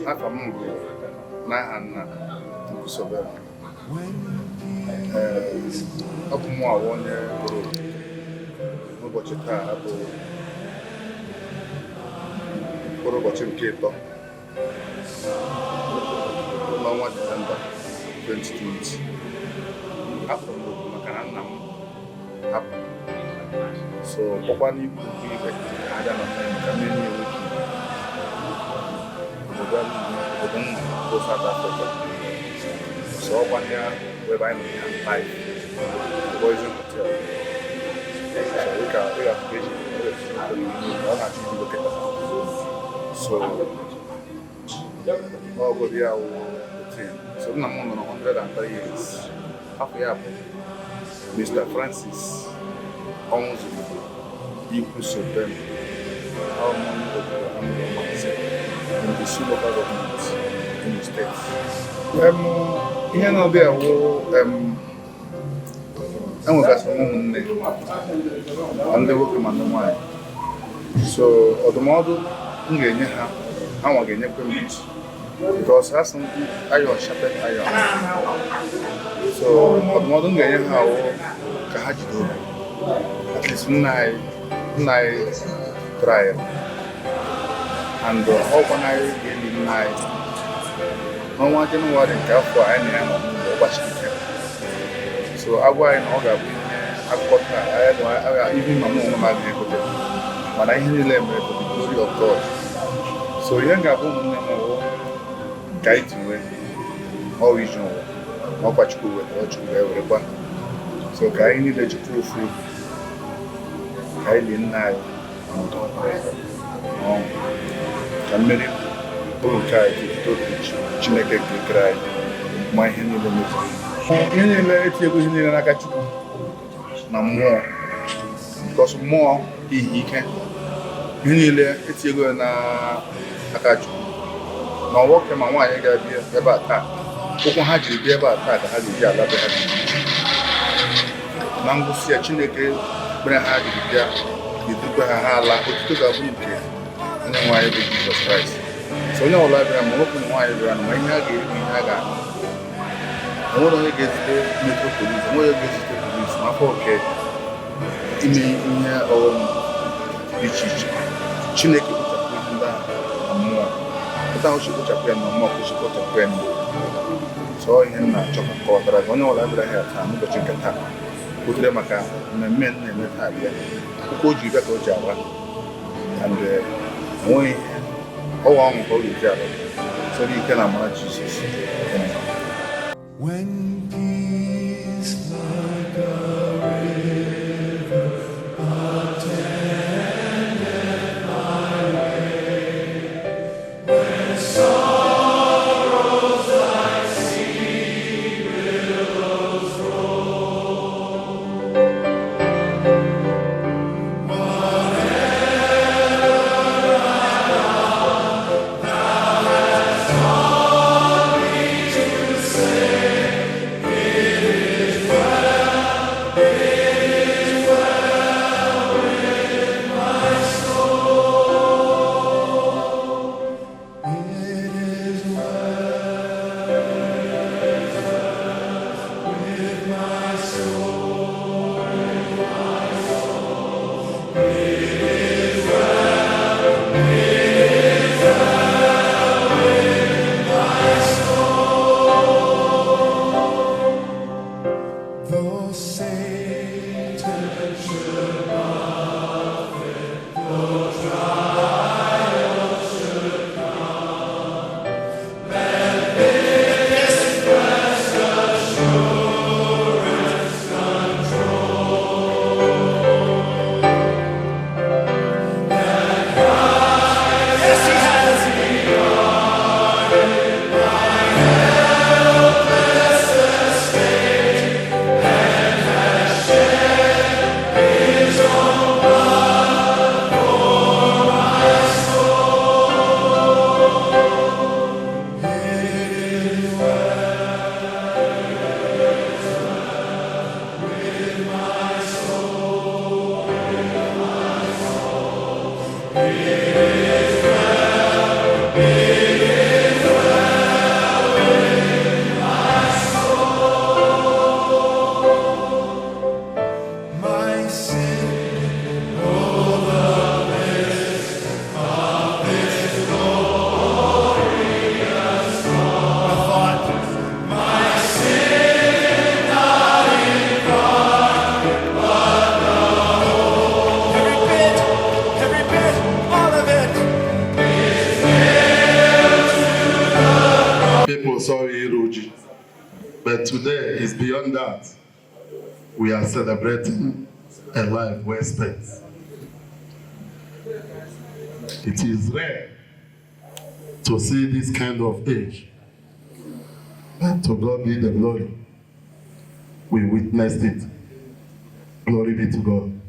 afọ m bụ n'aha nna Ikwusobem. Ọ bụ mụ awụ onye bụrụ n'ụbọchị taa bụ mkpụrụ ụbọchị nke 3 n'ọnwa Disemba 2020. Hapụrụ m obodo maka na nna m hapụ, so ọkwa n'ikwu ibe aja na ka mmiri enweghị obodo nna bụ South Africa. So ọkwa ya webe anyị nọ ya live Boysen Hotel. So we can eji ọ na-achọ ibi loketa. So ọgụdị ya wụ 10. So nna m nọrọ 103 years. Afọ ya bụ Life.Francis Onwuzuruigbo Ikwusobem in the Sioux local government in the state. Ihe na-abịa wụ enwegasịrị ụmụnne ndị nwoke ma ndị nwanyị. So ọdụmọdụ m ga-enye ha anwa ga-enyekwa m because ha sị iron sharpen iron. So ọdụmọdụ m ga-enye ha wụ ka ha jide obi. At least nna anyị try and ọkwa na anyị ga-eli nna anyị n'ọnwa Jenụwarị nke afọ anyị na-anọ n'ụlọ ụbọchị ike. So agwa anyị na ọ ga-abụ ihe akụkọ taa ihe ma mụ onwe m agaghị egote, mana ihe niile mere bụ the glory of God. So ihe m ga-abụ ụmụnne m wụ ka anyị tinwe ọrụ iji ụwa ọkwa Chukwu wetara Chukwu ga-ewerekwa. So ka anyị niile jikwa ofu obi ka anyị lie nna anyị ka mmeri bụrụ nke anyị Chineke ga-ekere anyị ma ihe niile mezuru. Ihe niile etinyego ihe niile n'aka Chukwu na mmụọ, because mmụọ ihe ike. Ihe niile etinyego n'aka Chukwu ma nwoke ma nwaanyị ga-abịa ebe a taa, ụkwụ ha jiri bịa ebe a taa ka ha ga-eji ala be ha. Na ngwụsị ya Chineke mere ha jiri bịa ga-edukwa ha ala. Otuto ga-abụ nke onye nwaanyị bụ Jizọs Kraịst. So onye ọbụla bịara ma nwoke na nwaanyị bịara na ma ihe a ga-eri ihe a ga-aṅụ, enwere onye ga-ezute metro polis, enwere onye ga-ezute polis ma afọ oke ime ihe ọghọm dị iche iche. Chineke kpochapụ ihe ndị ahụ na mmụọ, pụta ahụ chi kpochapụ ya na mmụọ kwụchi kpochapụ ya n'igwe. So ihe nna achọ ka kọwatara ka onye ọbụla bịara ya taa n'ụbọchị nke taa kwutere maka mmemme na-eme taa bịa ụkwụ o ji bịa ka o ji agba and enweghị ihe ọwa ọnwụ ka ọ ga-eji ala soro ike na amara Jizọs. When peace like a river attendeth my way, when sorrows like sea billows roll, whatever Thou hast taught me to say, are celebrating a life well spent. It is rare to see this kind of age. And to God be the glory. We witnessed it. Glory be to God.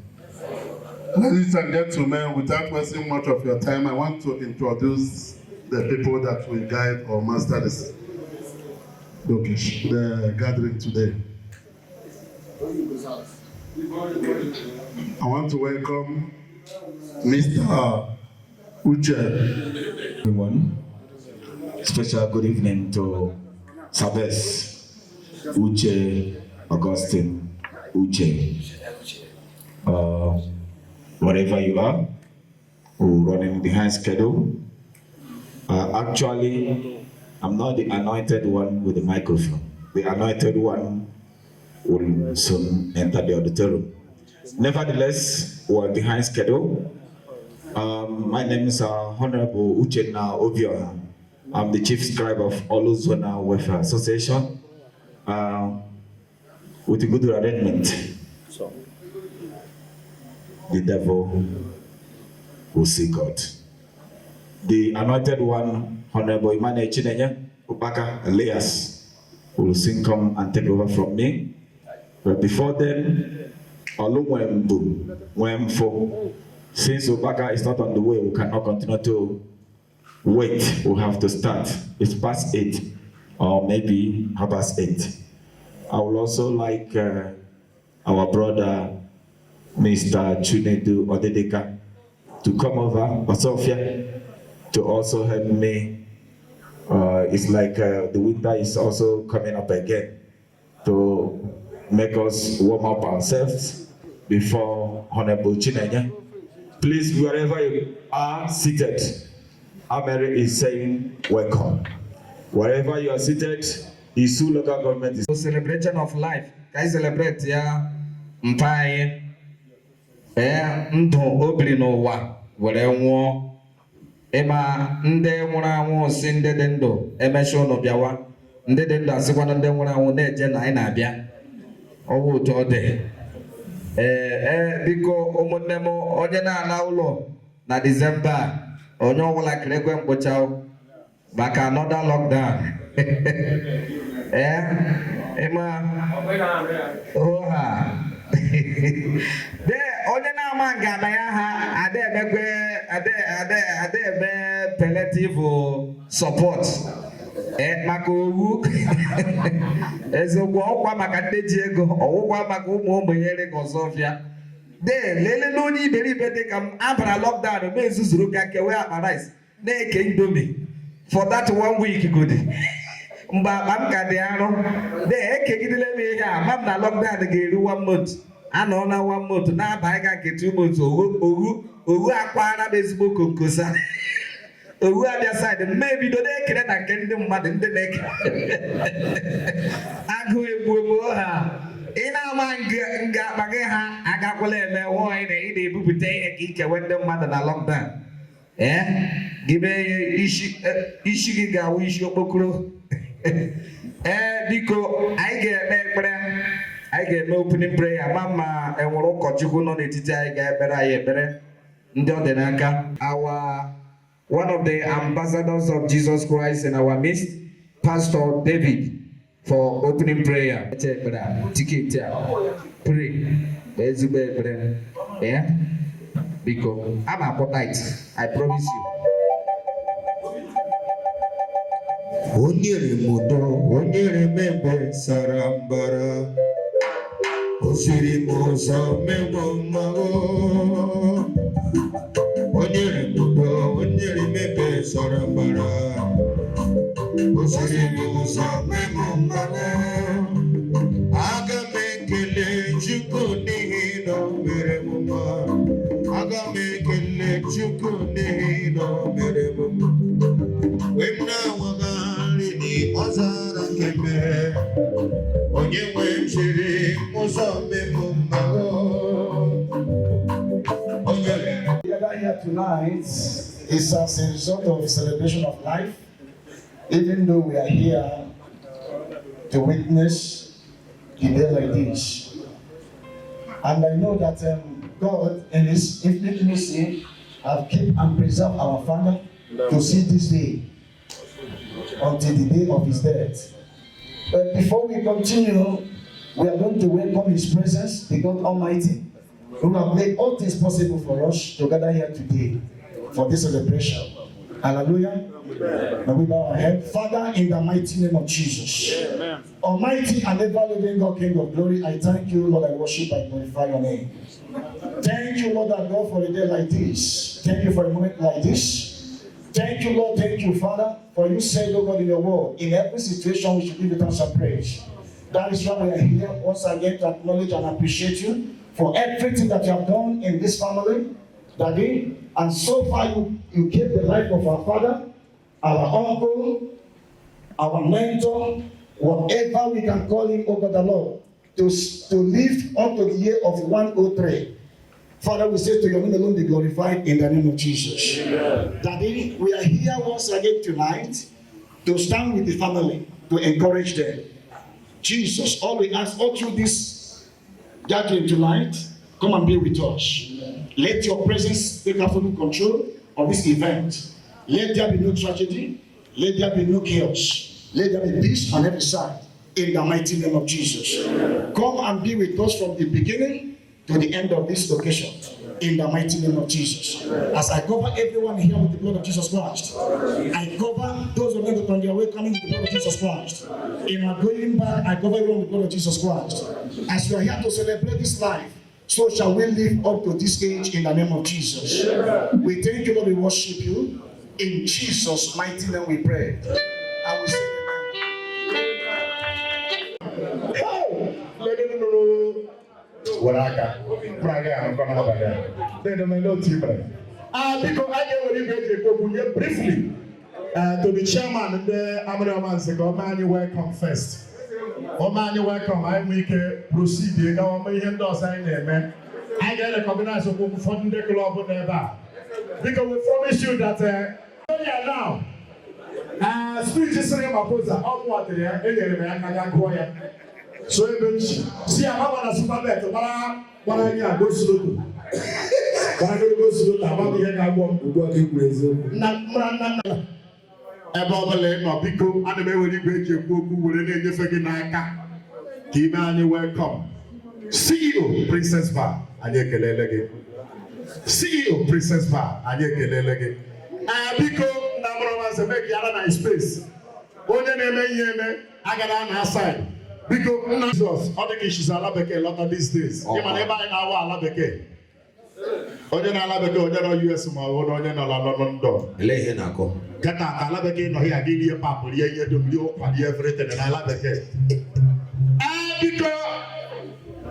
Ladies and gentlemen, without wasting much of your time, I want to introduce the people that will guide or master this the gathering today. I want to welcome Mr. Uche. Everyone, special good evening to Sabes Uche Augustine Uche. Wherever you are, who running behind schedule. Actually, I'm not the anointed one with the microphone. The anointed one will soon enter the auditorium. Nevertheless, we're behind schedule. My name is Honorable Uchenna Ovio. I'm the Chief Scribe of Onwuzuruigbo Welfare Association. With a good arrangement, the devil will see God. The anointed one, Honorable Emmanuel Chinenye Upaka Elias, will soon come and take over from me. But before then, since Upaka is not on the way, we cannot continue to wait. We have to start. It's past 8, or maybe 8:30. I would also like our brother, Mr. Chunedu Odedeka, to come over, Osofia, to also help me. It's like the winter is also coming up again, to make us warm up ourselves before Honorable Chinenye. Please, wherever you are seated, Ameri is saying welcome. Wherever you are seated, the Isu local government is celebration of life. Can you celebrate ya? Mpai. Ndo obiri n'ụwa were nwụọ. Ịma ndị nwụrụ anwụ si ndị dị ndụ emechi ụnụ bịawa. Ndị dị ndụ asịkwana ndị nwụrụ anwụ na-eje na anyị na-abịa. Ọwụ otu ọ dị. Biko ụmụnne m onye na-ala ụlọ na Disemba onye ọbụla kere ekwe mkpocha maka another lockdown. Ịma oha. Onye na-ama ngana ya ha ade palliative support maka owu ezogbo ọkwa maka ndị ji ego ọwụkwa maka ụmụ ogbenyere Gọzọfịa lele na onye iberibe dị ka m abara lockdown ma ezuzuru ka kewe akpa rice na-eke indomie for that 1 week godi mgbe akpa m ka dị arụ ekegidele m ihe a ma m na lockdown ga-eru 1 month. Anọ na 1 month na-aba ga nke 2 months owu akwara m ezigbo konkosa owu abịa side mmebido na-ekere na nke ndị mmadụ ndị na-eke agụ egbuo ha ị na-ama nga akpa gị ha agakwala eme nwanyị na ị na-ebupụta ihe ka ikewe ndị mmadụ na lockdown gị mee isi gị ga-awụ isi okpokoro biko anyị ga-ekpe ekpere. I get no opening prayer. Mama, and we're all Kochugu no Nitita, Ebere, Ndodenaka. Our one of the ambassadors of Jesus Christ in our midst, Pastor David, for opening prayer. Pray. Yeah? Because I'm appetite. I promise you. Onyere mudo, onyere mebe sarambara. Osiri moza mebo mago. Onyere mudo, onyere mebe sarambara. Osiri moza mebo mago. Aga mekele chuku nihino mere muma. Aga mekele chuku nihino mere muma. Wemna wagari ni ozara keme. Onye wemshiri musome mumago. Together here tonight is as a result of celebration of life. Even though we are here to witness a day like this, And I know that God, in His infinite mercy, have kept and preserved our father to see this day until the day of his death. But before we continue, we are going to welcome His presence, the God Almighty, who have made all things possible for us to gather here today for this celebration. Hallelujah. Now we bow our head. Father, in the mighty name of Jesus. Amen. Almighty and ever-living God, King of glory, I thank you, Lord, I worship and glorify your name. Thank you, Lord, our God, for a day like this. Thank you for a moment like this. Thank you, Lord, thank you, Father, for you said, oh God, in your word, in every situation we should give you thanks and praise. That is why we are here once again to acknowledge and appreciate you for everything that you have done in this family, Daddy. And so far you kept the life of our father, our uncle, our mentor, whatever we can call him, oh God the Lord, to live up to the year of 103. Father, we say to your name alone be glorified in the name of Jesus. Amen. Daddy, we are here once again tonight to stand with the family, to encourage them. Jesus, all we ask all through this gathering tonight, come and be with us. Let your presence take absolute control of this event. Let there be no tragedy. Let there be no chaos. Let there be peace on every side. In the mighty name of Jesus. Come and be with us from the beginning to the end of this location. In the mighty name of Jesus. As I cover everyone here with the blood of Jesus Christ, I cover those of them that on their way coming with the blood of Jesus Christ. In our going back, I cover everyone with the blood of Jesus Christ. As we are here to celebrate this life, so shall we live up to this age in the name of Jesus. We thank you, Lord, we worship you. In Jesus' mighty name we pray. I will say briefly to the chairman of the Amaramanse, Omani welcome first. Omani welcome, I make a proceed. Now I'm here to sign them. I get a combination of funding the club never. Because we promise you that now. Speech is saying Maposa, Onwuzuruigbo there, and Goya. So see, I'm not a super better, but I go slow. But I go slow, I'm not here. I want to go crazy. Not Ebobale, no, because I don't know when you break your book, who will end the second night. Kimani, welcome. CEO, Princess Bar, Ayekelelege. CEO, Princess Bar, Ayekelelege. Because number of us make Yarana in space. Only name, I got on her side. Because Jesus, other issues are Alabeke a lot of these days. You may never in our Alabeke. Only Alabeke, only US, only London. Lehenako. Kata Alabeke, no, here, give you a papa, you do everything, and Alabeke. Because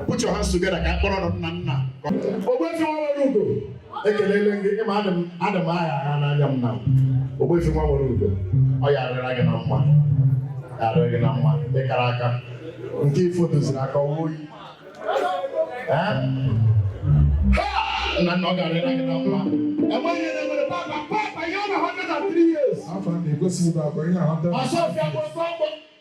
put your hands together, can't put on Nana. But where's your logo? Adam, I am now. Away from our logo. Oh, yeah, I am one. I don't know one. The Caracas. Give photos like a wood. And I'm not going to like one. And when you're going to Papa, you're 103 years. I'm going to go see about bringing 100. I saw if I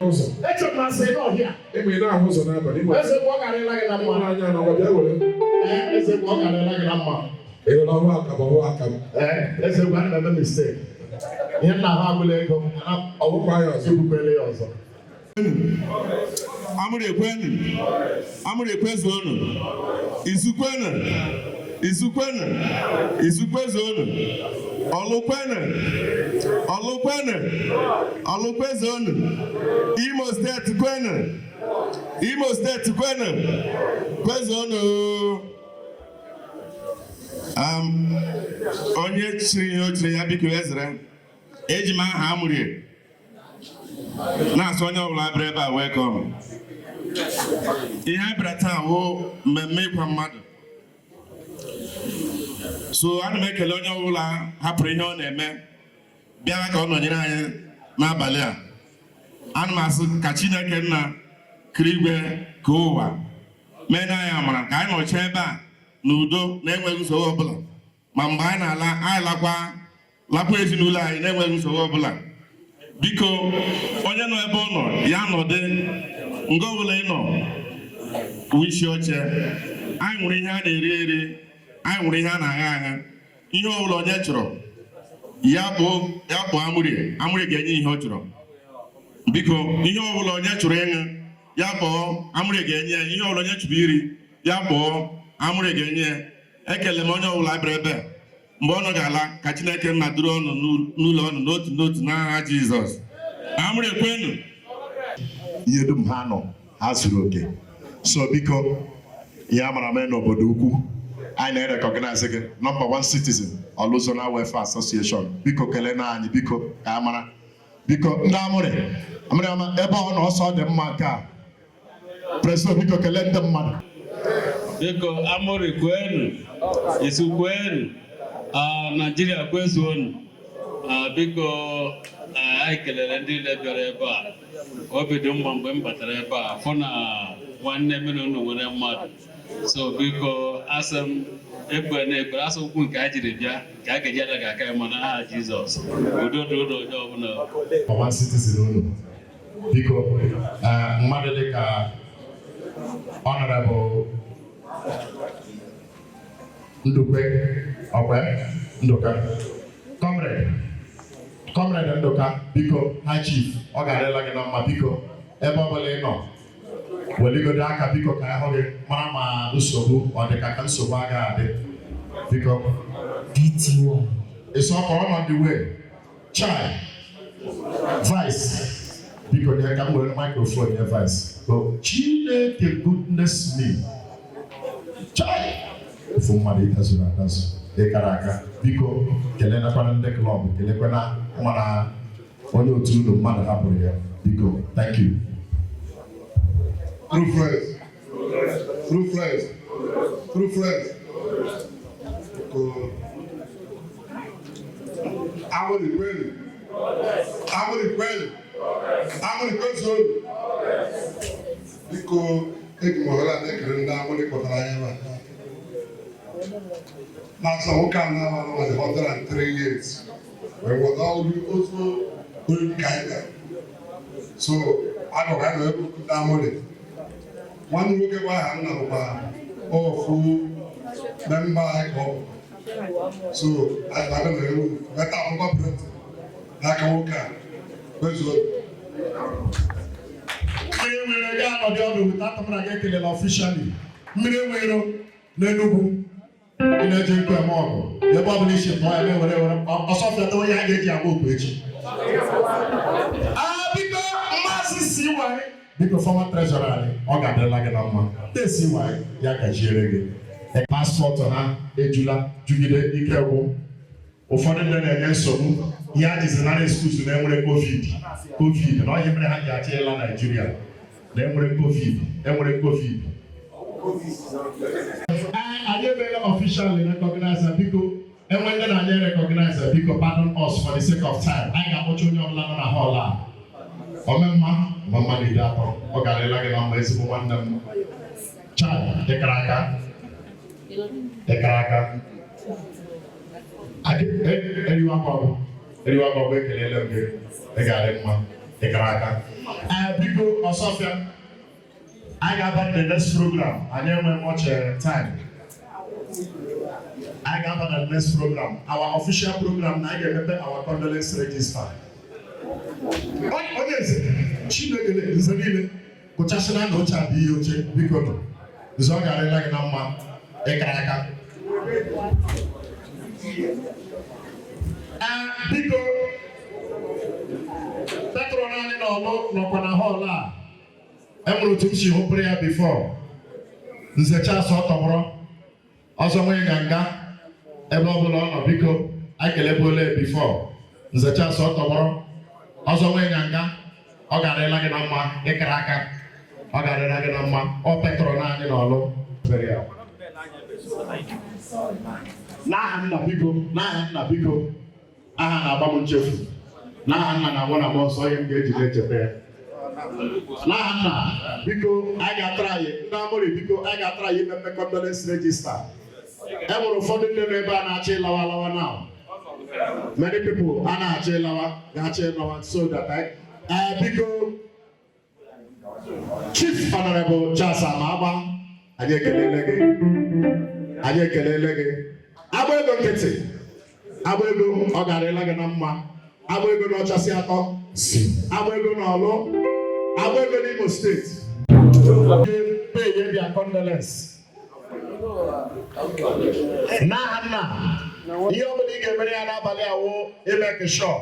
was that's what I say, no, here. If we don't have a number, let's walk out like a number. I know what they will. Let's walk out like a number. They will not welcome. Let's one another mistake. Here now, how will they go? I will buy us. You will pay also. I'm going to request one. Isukwen zone. Olukwen zone. Imo State Kwene. Kwezone. Onye chiri ya biko ezere. Ejima ha amuri. Na so onye obula brebe a welcome. Ihe brata wo mmemme kwa mmadụ. So ana m ekele onye ọbụla hapụrụ ihe ọ na-eme bịara ka ọ nọnyere anyị n'abalị a. Ana m asị ka Chineke nna kere igwe ka ụwa mee na anyị amara ka anyị nọchie ebe a n'udo na-enweghị nsogbu ọbụla. Ma mgbe anyị na-ala anyị lakwa ezinụlọ anyị na-enweghị nsogbu ọbụla. Biko onye nọ ebe ọ nọ ya nọdụ nga ọbụla ị nọ isi oche anyị nwere ihe a na-eri eri, anyị nwere ihe a na-agha agha. Ihe ọbụla onye chọrọ ya kpọọ amụrị ga-enye ihe ọ chọrọ. Biko ihe ọbụla onye chọrọ ịṅụ ya kpọọ amụrị ga-enye ya. Ihe ọbụla onye chọrọ iri ya kpọọ amụrị ga-enye ya. Ekele m onye ọbụla bịara ebe mgbe ọnụ ga-ala ka Chineke nna duru ọnụ n'ụlọ ọnụ n'otu n'otu n'aha Jizọs. Amụrị ekwenu. Ihe dum ha nọ ha zuru oke. So biko ya mara mee n'obodo ukwu anyị na-recognize gị number 1 citizen Onwuzurigbo Welfare Association. Biko kelee na anyị biko ka a mara. Biko ndị amụrị ama ebe ọ nọ ọsọ dị mma nke a. President biko kelee ndị mmadụ. Biko amụrị kwenu, Yesu kwenu, Nigeria kwezuonu. Biko anyị kelere ndị ile bịara ebe a. Obi dị mma mgbe m batara ebe a fụ na nwanne m na unu nwere mmadụ. So biko asị m ekpere na ekpere asị okwu nke a jiri bịa ka a ga-eji adaga aka ma n'aha Jizọs. Udo dị ụlọ onye ọbụla. Ọwa citizen unu. Biko mmadụ dị ka Honorable Ndukwe Nduka Comrade Nduka, biko High Chief ọ ga-adịla gị na mma. Biko ebe ọ bụla ị nọ weligodo aka biko ka ahụ gị mara ma nsogbu ọ dị ka nsogbu agaghị adị. Biko it's all on the way. Chai Vice biko nye ka m nwere microphone nye Vice. Chineke goodness me. Chai efu mmadụ ịtazuru atazụ ịkara aka. Biko kelee nakwana ndị klọb, kelekwana mana onye otu unu mmadụ hapụrụ ya. Biko thank you. True friends. Amụrị kwenu. Biko eji m ohere na-ekele ndị amụrị kpọtara anyị ebe a. Na-asọ nwoke a na-amalụ na 103 years. Wee wọta otu onye ka anyị bịara. So agọga na ebe ndị amụrị. Nwanne nwoke bụ aha nna bụkwa ofu memba anyị ka ọ bụ. So anyị na-aga na ewu weta akwụkwọ pụrụ n'aka nwoke a kwezuo. Mmiri nwere ga anọdụ ọdụ without m na ga ekelela officially. Mmiri nwere n'Enugu ị na-eji nkwe eme ọgụ ebe ọ bụla isi tụọ ya were ọsọ fịata onye a ga-eji agba okwu echi. Biko mmasị si wanyị biko former treasurer anyị ọ ga-adịla gị na mma. Tesi wanyị ya gajiere gị. Paspọtụ ha ejula jugide ike gwụ. Ụfọdụ ndị na-enye nsogbu ihe a jizi nara excuse na enwere covid na ọhịa mere ha ji achị ịla Nigeria na enwere covid. Anyị emeela officially recognize biko enwe ndị na-anyị recognize biko pardon us for the sake of time. Anyị ga-akpọcha onye ọbụla nọ na hall a. Omemma mmadụ iri atọ ọ ga-adịla gị na mma ezigbo nwanne m. Chad dịkara aka eriwa gbọgbọ ekelele m gị ị ga-adị mma dịkara aka. Biko ọsọfịa anyị ga-aba the next program. Anyị enwe much time. Anyị ga-aba the next program, our official program na anyị ga-emepe our condolence register. Onye eze Chineke nze niile kụchasịna na oche adị ihe oche biko nze ọ ga-adịla gị na mma ịkara aka. Biko petron anyị n'ọlụ nọkwa na hall a. Enwere otu m si hụpụrụ ya before. Nzecha asọ tọgbọrọ ọzọ nwee nganga ebe ọ bụla ọ nọ biko anyị kelebole before. Nzecha asọ tọgbọrọ ọzọ nwee nganga ọ ga-adịla gị na mma ịkara aka. Ọ ga-adịla gị na mma. Ọ petron anyị n'ọlụ. N'aha nna biko aha na-agba m nchefu. N'aha nna na nwa na mmụọ nsọ ihe m ga-eji na-echeta ya. N'aha nna biko anyị ga-atara anyị ndị amụrị biko anyị ga-atara anyị imepe condolence register. Enwere ụfọdụ ndị nọ ebe a na-achọ ịlawa now. Many people a na-achọ ịlawa so that biko Chief Honorable Chasa Magba anyị ekelele gị. Anyị ekelele gị. Agba ego nkịtị. Agba ego ọ garịla gị na mma. Agba ego n'ọchasị atọ. Agba ego n'ọlụ. Agba ego n'Imo steeti. Pay their condolence. N'aha nna, ihe ọ bụla ị ga-emere ya n'abalị awụ ime kishọ.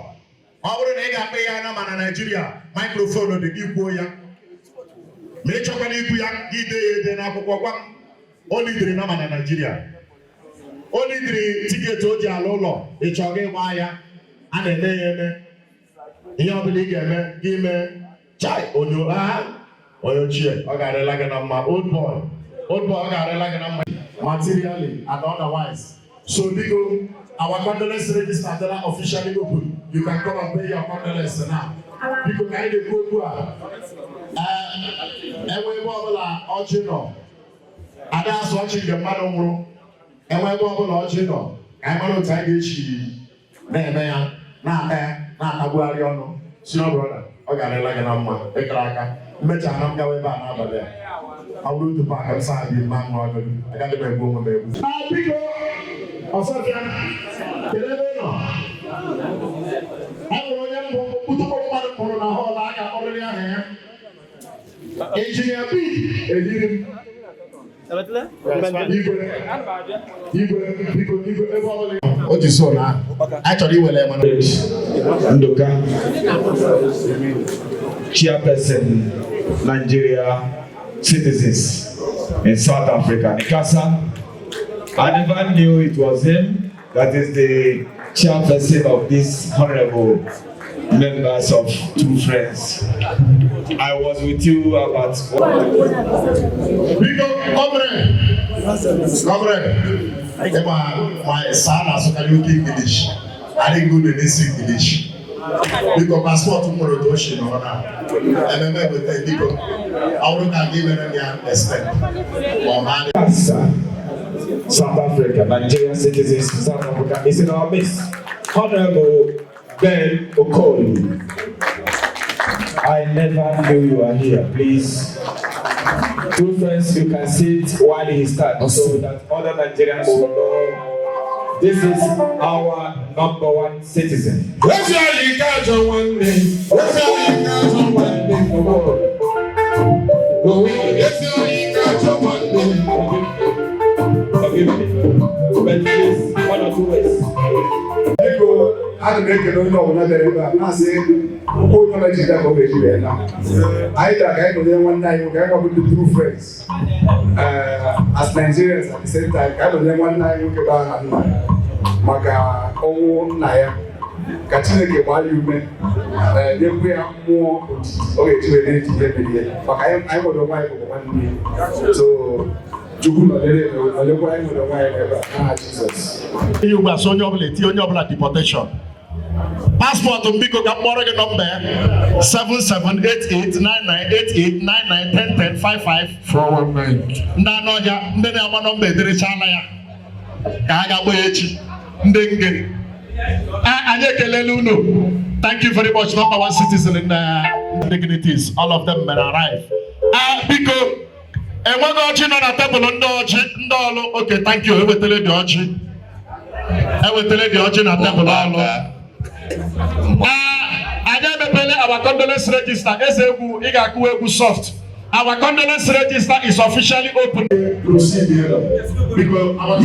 Ọ bụrụ na ị ga-akpa ya na mana Naịjirịa, maikrofonu dị gị kwuo ya. Ma ị chọkwana ikwu ya, gị dee ya ede n'akwụkwọ gwa m. O lidiri na mana Naịjirịa. O lidiri tiketi o ji ala ụlọ, ị chọọ gị gbaa ya, a na-eme ya eme. Ihe ọ bụla ị ga-eme, gị mee chai onyo onye ochie, ọ ga-arịla gị na mma. Old boy, ọ ga-arịla gị na mma. Materially and otherwise. So Bigo, our condolence register are officially open. You can come and pay your condolence now. Bigo, can you go to every bubble original. And that's watching the man room. And we bubble original. I'm going to tell you, Abuariano, Sino brother. Okay, like an amma, a cracker. Mecha I'm going back over there. I will do the back outside the man. I got to be woman, baby. Pico, or something. I will put up on a whole like I already have. Engineer B, what is so now? Actually, Ndoka, chairperson, Nigeria citizens in South Africa. Nikasa, I never knew it was him. That is the chairperson of these honorable members of Two Friends. I was with you about my son has spoken English. I didn't go to this English. Because passport tomorrow to Ocean or now. I remember with the people. I wouldn't give them respect. South Africa, Nigerian citizens to South Africa is in our midst. Honorable Ben Okoli. I never knew you were here. Please, Two Friends, you can sit while he starts so that other Nigerians will know this is our #1 citizen. Let's say you catch on one day. Let's say you catch on one day for more. Let's say you catch on one day. Forgive me. But please, 1 or 2 ways. I make a no another. I say, who know that you have already now? I know one night you can go to Two Friends. As Nigerians at the same time, I know one night you can buy Maka own Naya. Katineke while you may we are more okay to the but I would have wife of 1 year. So Jesus. You were so your deportation. Passport on Biko Gamorgan number 7788998899101055 419. No, yeah, then I'm number there is Chalaya. Thank you very much, #1 citizen in dignities. All of them may arrive. Biko. And one origin on a table on the okay, thank you. I will tell you the origin. I will tell you the origin at table. I never pay our condolence register. Ezebu soft. Our condolence register is officially open. Procedure because our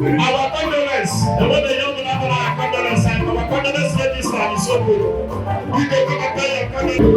Our condolence, and when the young man have our condolence, and our condolence register is so good. We can pay your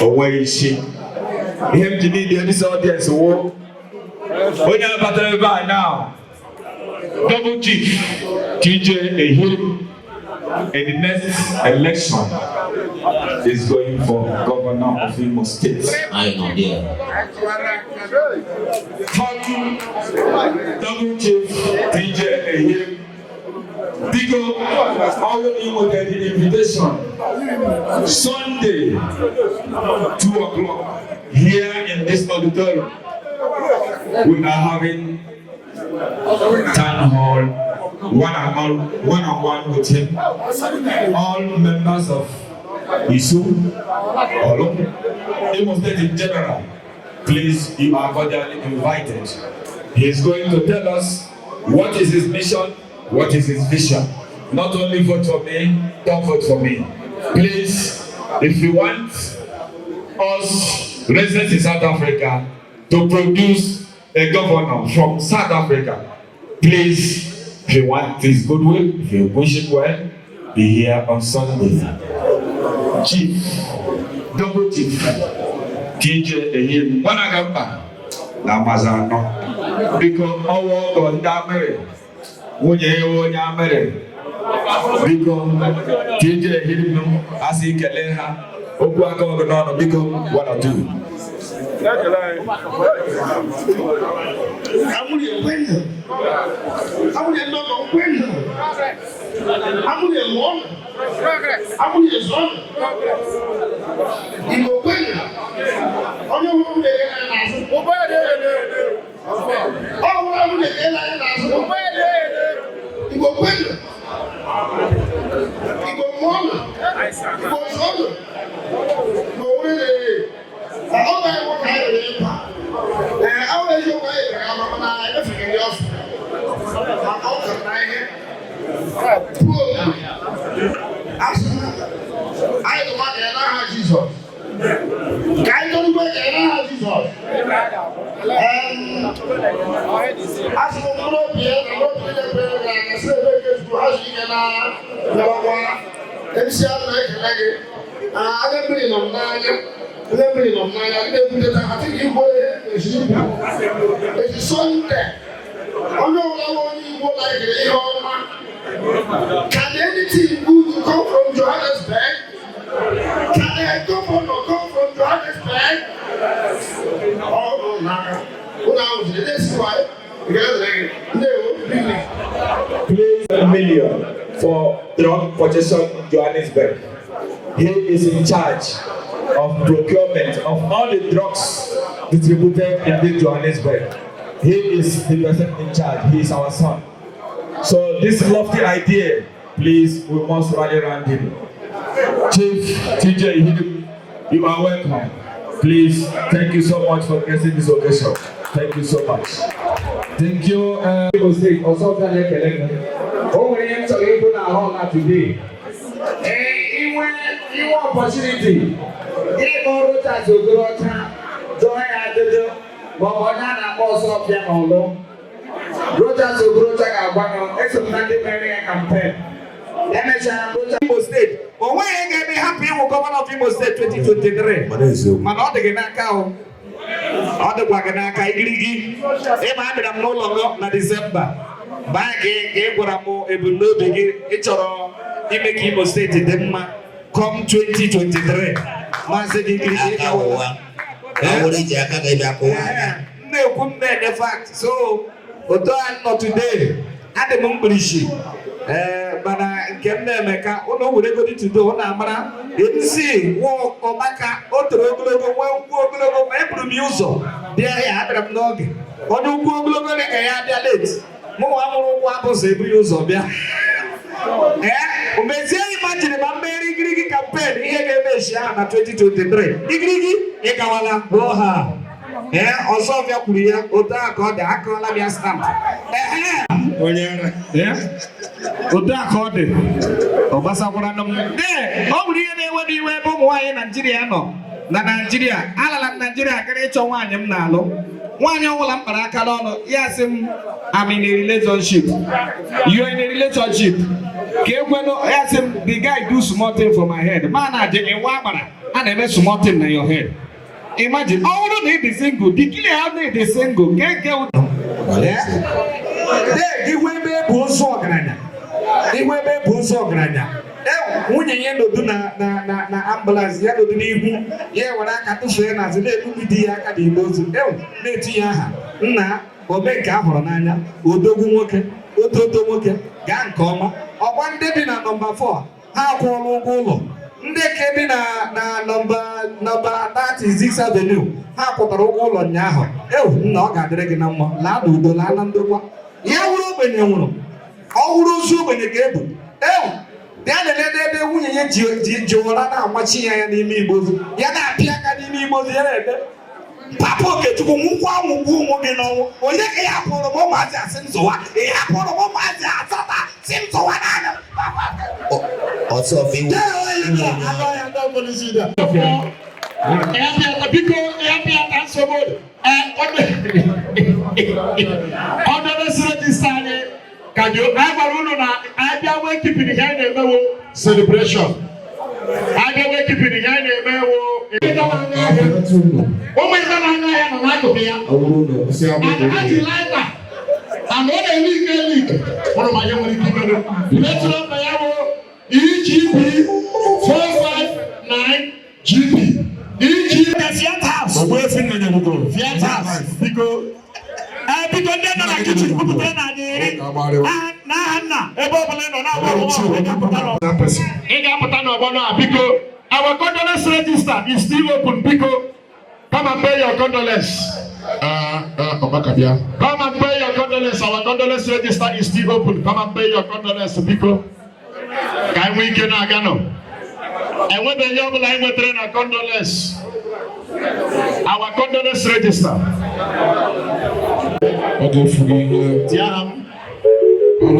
Away she. Him to need this audience. When you're battle by now, Double Chief TJ Ehim in the next election is going for governor of Imo State. I know, yeah. Double Chief TJ Ehim. Because all of you will get the invitation Sunday 2 o'clock here in this auditorium. We are having town hall one-on-one with him. All members of ISU, Imo State in general, please, you are cordially invited. He is going to tell us what is his mission, what is his vision. Not only vote for me, don't vote for me. Please, if you want us residents in South Africa to produce a governor from South Africa, please, if you want this goodwill, if you wish it well, be here on Sunday. Chief, Double Chief, TJ Ehim, Wanagamba, Namazano, because our God, Damere, Wunye, because TJ Ehim, Asi Keleha, Okuaka, because 1 or 2. Can anything good come from Johannesburg? Can a governor come from Johannesburg? Oh, no. That's why. Please, $1 million for drug purchase in Johannesburg. He is in charge of procurement of all the drugs distributed in the Johannesburg. He is the person in charge. He is our son. So this lofty idea, please, we must rally around him. Chief TJ Ehim, you are welcome. Please, thank you so much for gracing this occasion. Thank you so much. Thank you. Also, today. You opportunity. Imo State. But when you get me happy, we'll governor of Imo State 2023. Man, all the ọ dịkwa gị n'aka igirigi ịma abịara m n'ụlọ gị na Disemba baa gị ka ị gwara m ebumnobi gị ịchọrọ ime ka Imo steeti dị mma come 2023 maazị gị igirigi na-ekwu m na-enye fact so otu a nọ today adị m mkpirisi mana nke m na-eme ka ụlọ were godi today ọ na-amara MC ọgbaka o toro ogologo nwee ukwu ogologo ma eburu m ụzọ bịa ya abịara m n'oge onye ukwu ogologo dị ka ya bịa late mụ nwa mụrụ ụkwụ abụzọ ebu ya ụzọ bịa mezie imajini ma mmeri igirigi kampen ihe ga-emechi ahụ na 2023 igirigi ịgawala ha ọzọ bịa kwuru ya otu a ka ọ dị akọọla bịa stamp onye otu a ka ọ dị ọ gbasakwara na m ọ bụrụ ihe na-enwedo iwe ebe ụmụ nwaanyị Naijiria nọ na Naijiria alala m Naijiria gara ịchọ nwaanyị m na-alụ nwaanyị ọbụla m kpara aka n'ọnụ ya sị m I'm in a relationship you are in a relationship ka ekwenu ya sị m the guy do small thing for my head ma na-adị nwa agbara a na-eme small thing na your head. Imagine, all of them is single. The killer have made the single. Can't get with them. They will be both so grania. They will be both so grania. When you know, do na ambulance, you know, the new yeah, when I got to say, as they do the academy, na Omeka Horananya, Odogumoke, Ototomoke, Gang Coma, or one day na number 4. How call ndị kebi na nọmba 36 Avenue ha kwụtara ụgwọ ụlọ ụnyaahụ nna ọ ga-adịrị gị na mma laa n'udo laa na ndokwa ya wụrụ ogbenye nwụrụ ọ wụrụ ozu ogbenye ka ebu bịa na-elede ebe nwunye ya ji ụra na-amachi ya n'ime igbo ozu ya na-apịa aka n'ime igbo ozu ya na-ede Papa Okechukwu nwụkwa nwụgbu ụmụ gị n'ọnwụ onye ka ya hapụrụ m ụmụazị asị m zụwa ị hapụrụ m ụmụazị asata si m zụwa n'anya celebration. EGB 459 GB. EGB Fiat House. Fiat House. Because they're not like kitchen. Our condolence register is still open. Because come and pay your condolence. Come and pay your condolence. Our condolence register is still open. Come and pay your condolence. Because can we get a gano? And when the young line will train a condolence, our condolence register. Okay, for the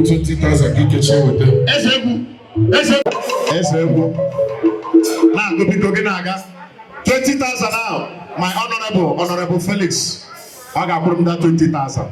20,000 you can share with them. Now, go be talking now. 20,000 now. My honorable Felix. I got put him that 20,000.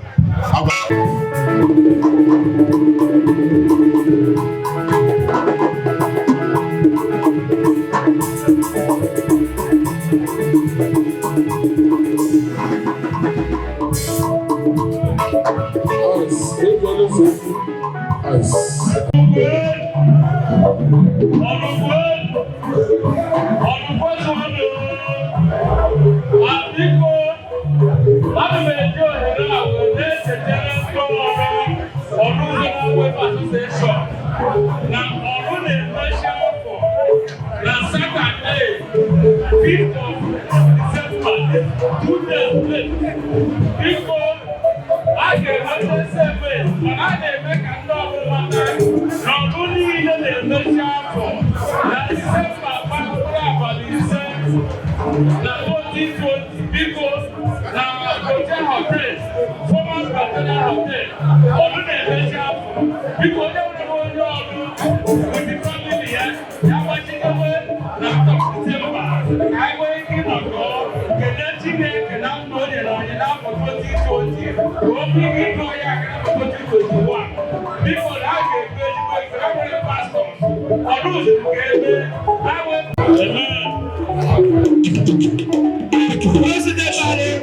President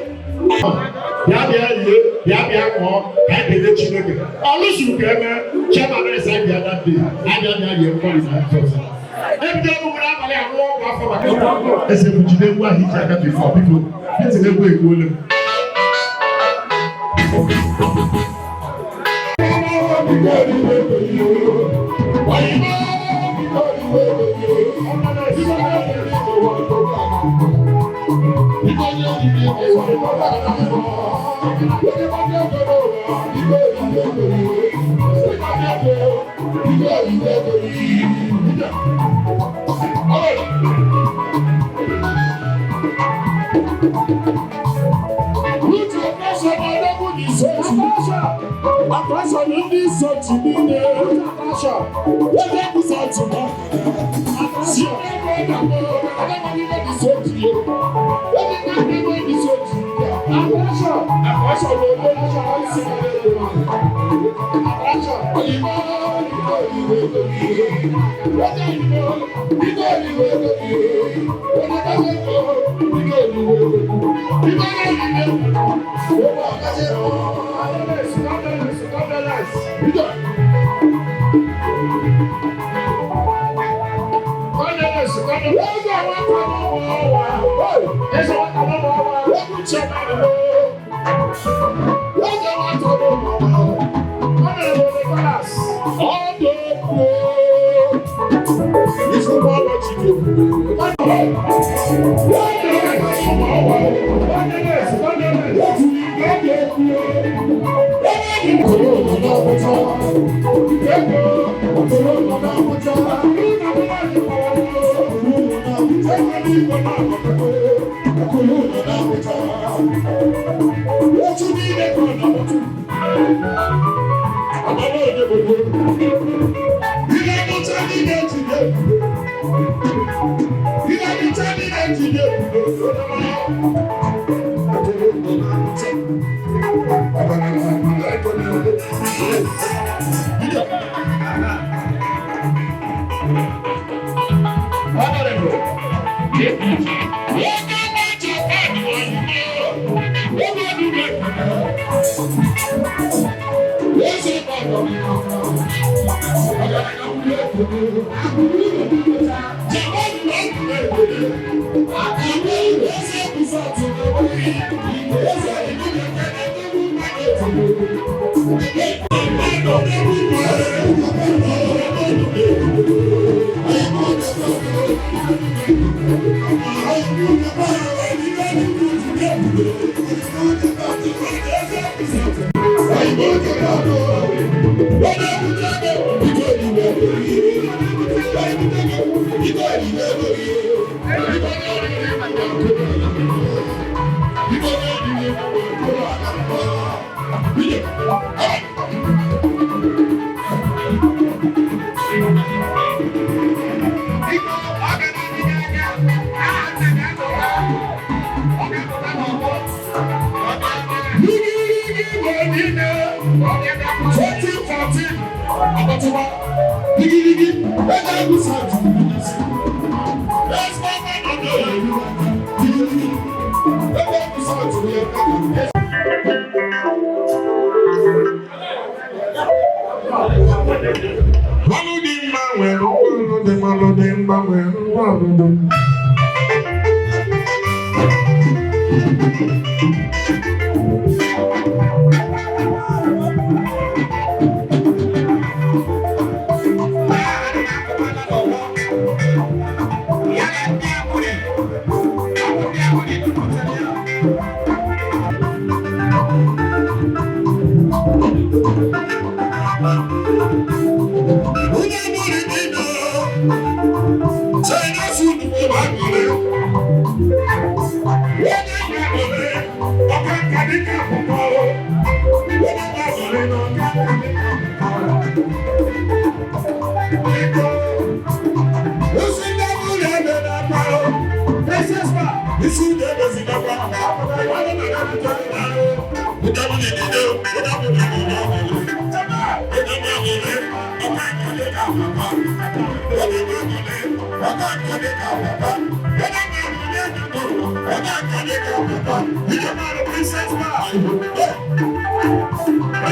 Yabia, I did the children. All this you can, Chairman, I said the other day. I don't know your policy. Every day, I walk off. As if you didn't want to check before people. It's a way to go.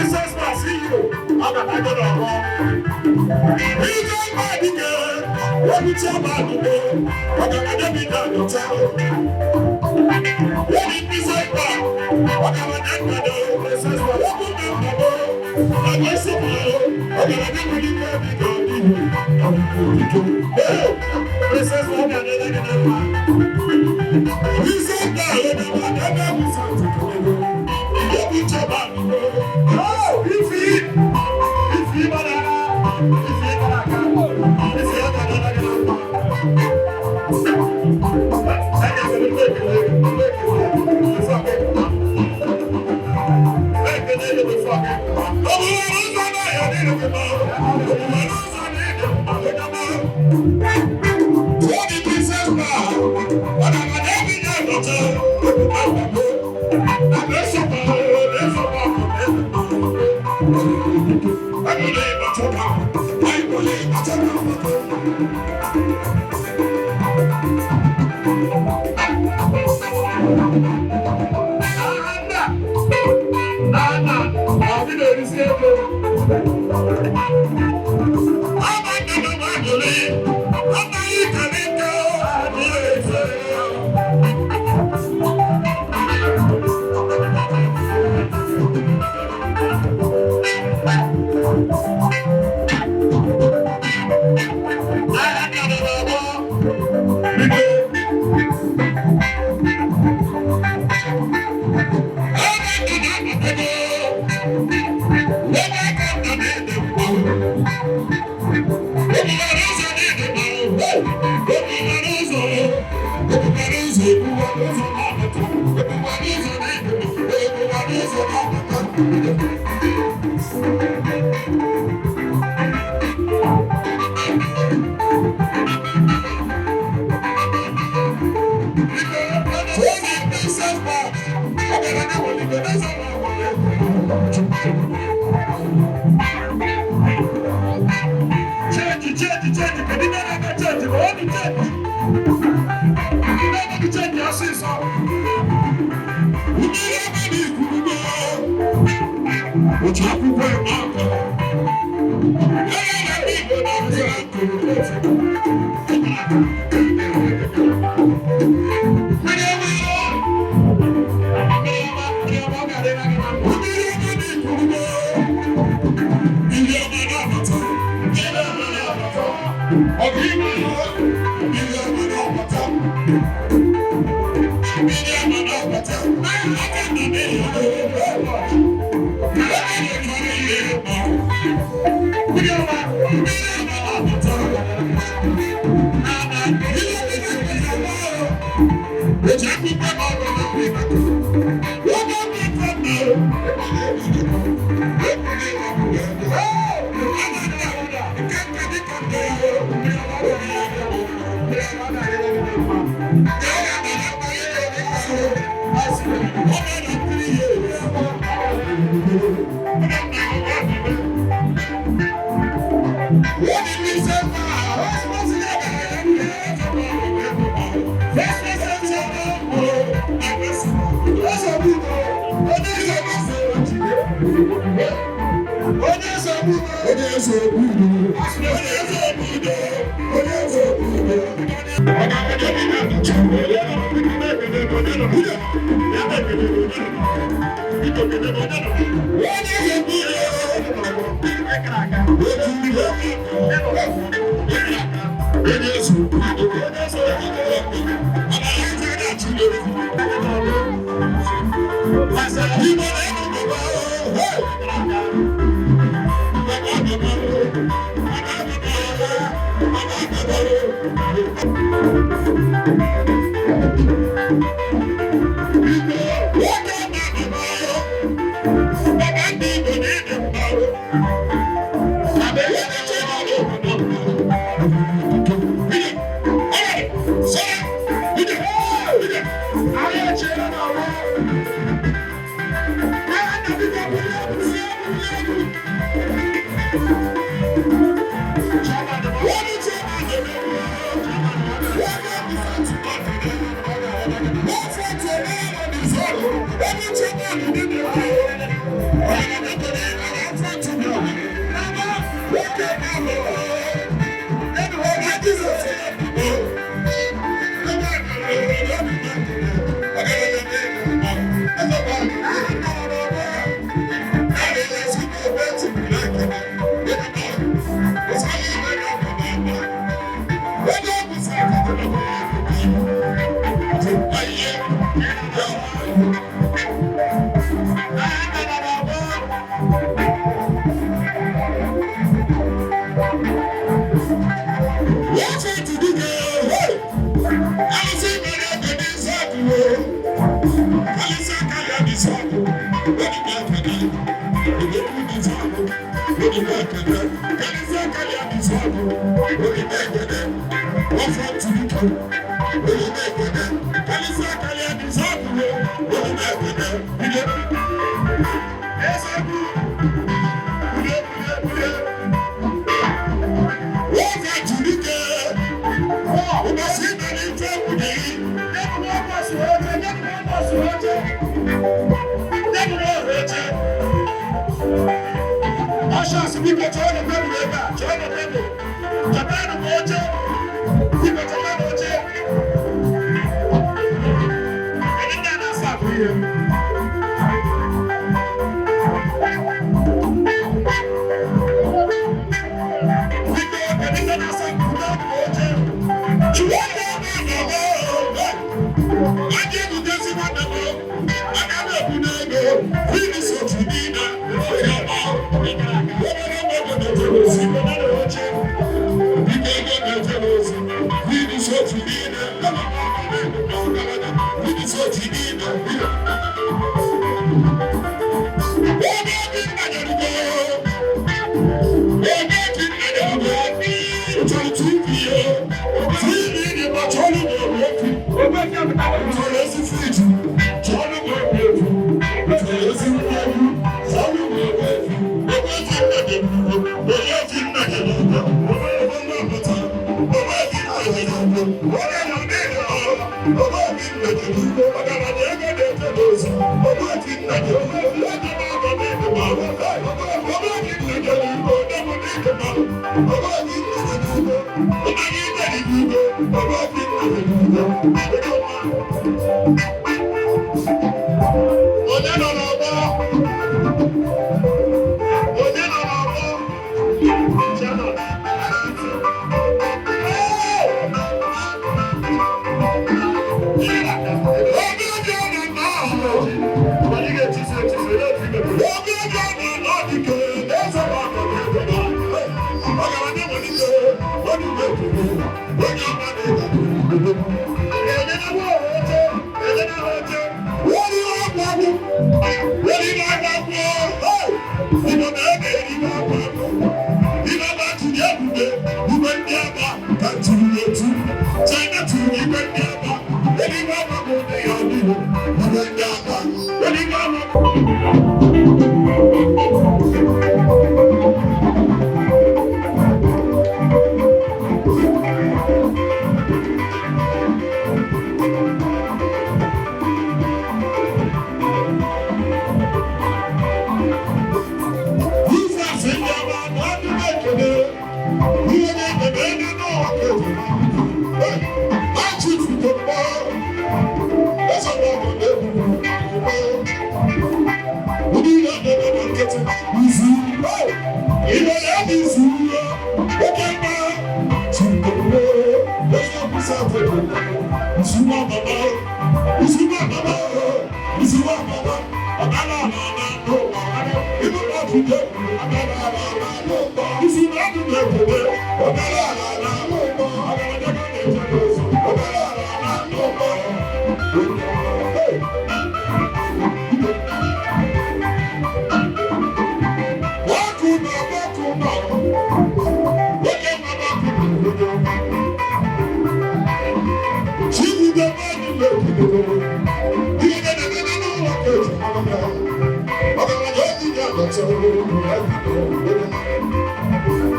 Princess will see you. I'm not going to go. He's a body girl. What is your body girl? I'm going to be done to tell. What is this like? I'm going to do. Princess will walk with them. I'm going to see you. I'm going to be really baby girl. Princess will get it again. He's a guy. I'm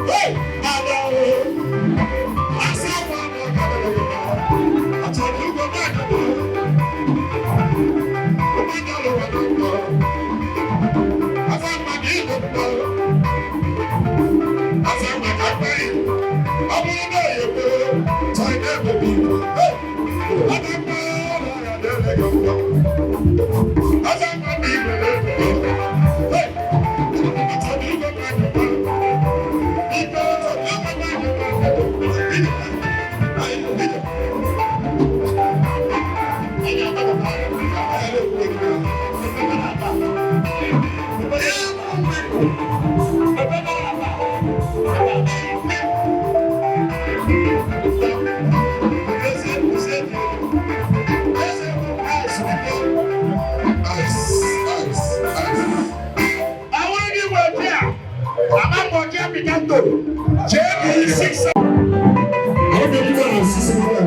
Hey! Picanto, JB6. I don't know what I'm saying.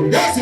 Yes,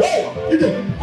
Hey,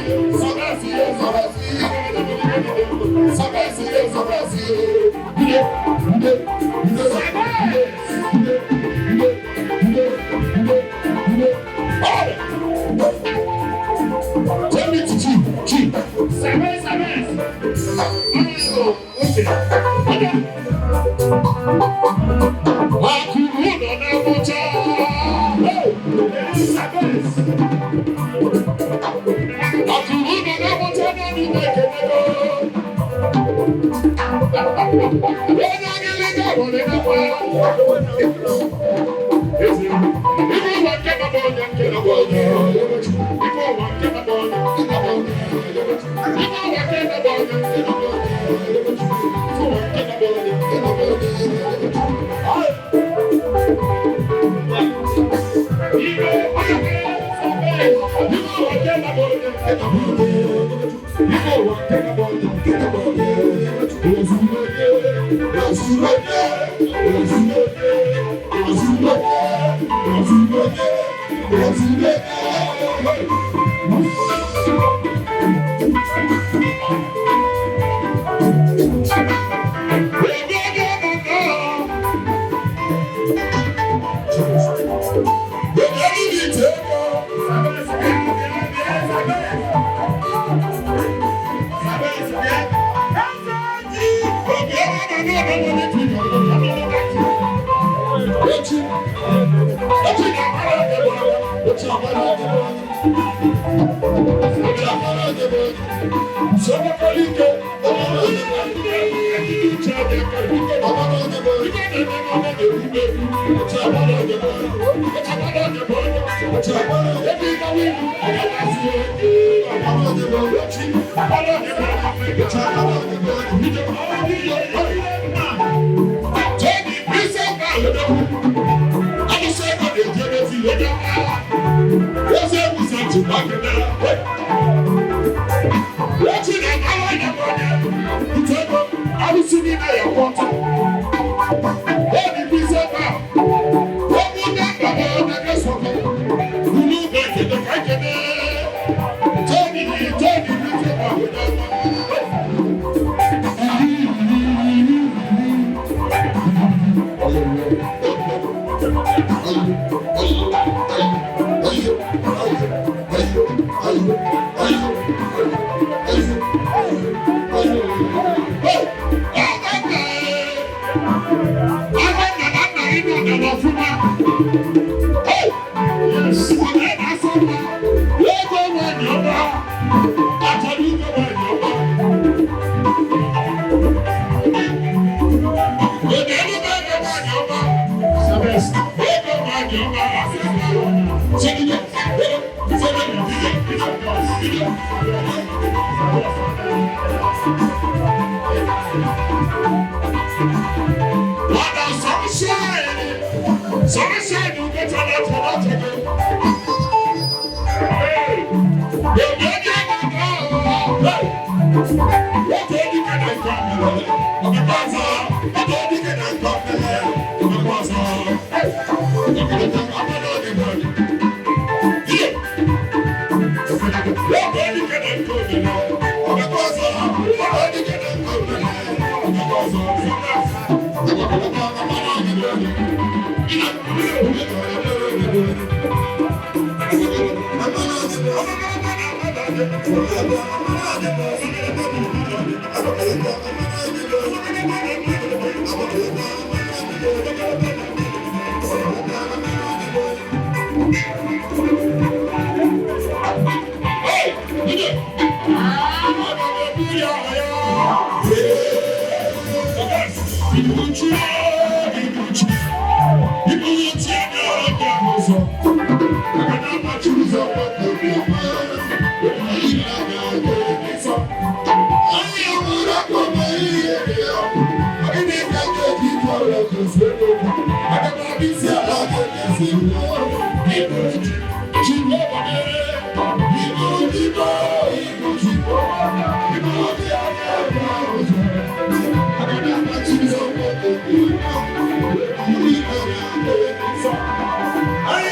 Tell me to G. Sabes. Okay. I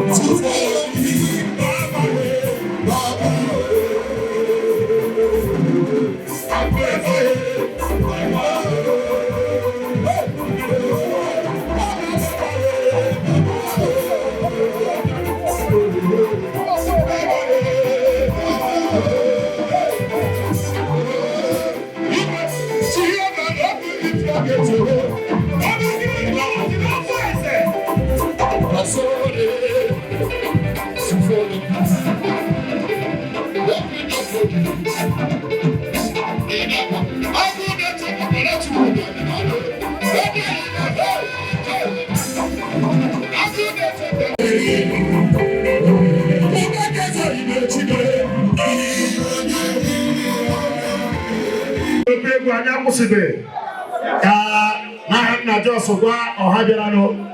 To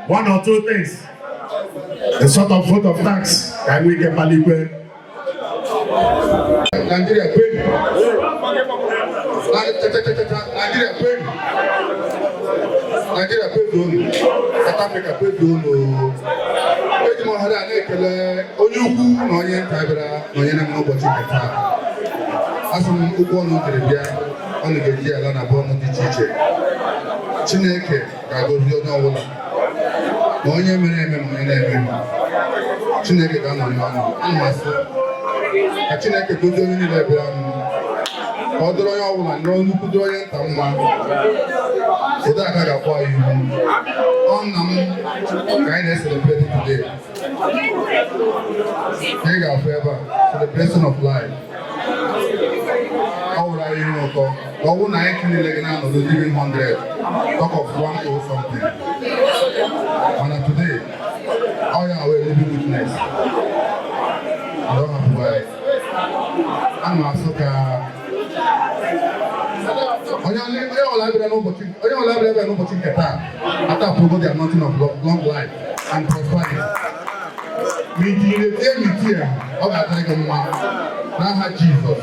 One or two things. A sort of vote of thanks. Can we get Malikwe? Nigeria paid. Nigeria paid. Nigeria paid only. South Africa paid only. Eji mo hara na ekele onye ukwu na onye nta bịara na onye na-eme ụbọchị nke taa. Asị m ụgwọ ọnụ dịrị bịa ọnụ ga-eji ala na bụ ọnụ dị iche iche. Chineke ga-agọzi onye ọbụla. Ma onye mere eme ma onye na-eme eme. Chineke ga-anọ n'ọnụ. Ana m asị ka Chineke gozie onye niile bịara ọnụ. Ka ọ dịrị onye ọbụla n'ọnụkwu dịrị onye nta mma. Ụdị aka ga-akwa ya ihu. Ọ nna m ka anyị na-eselebrate today. Ka ị ga-afụ ebe a, celebration of life. Ọ wụrụ anyị ihe ụtọ. Ọ bụrụ na anyị niile gị na-anọdụ living 100, talk of 1 or something. Mana today, all you are living witness. I don't have why. I'm also onye ọla bịara n'ụbọchị nke taa atapụgo the anointing of long life and prosperity. Mitie ọ ga-adịrị gị mma n'aha Jizọs.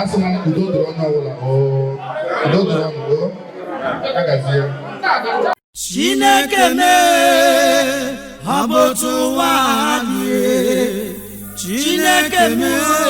Asị m udo dịrị onye ọbụla udo dịrị ọnụ agazie. Chineke mee ha bụ otu nwaanyị. Chineke mee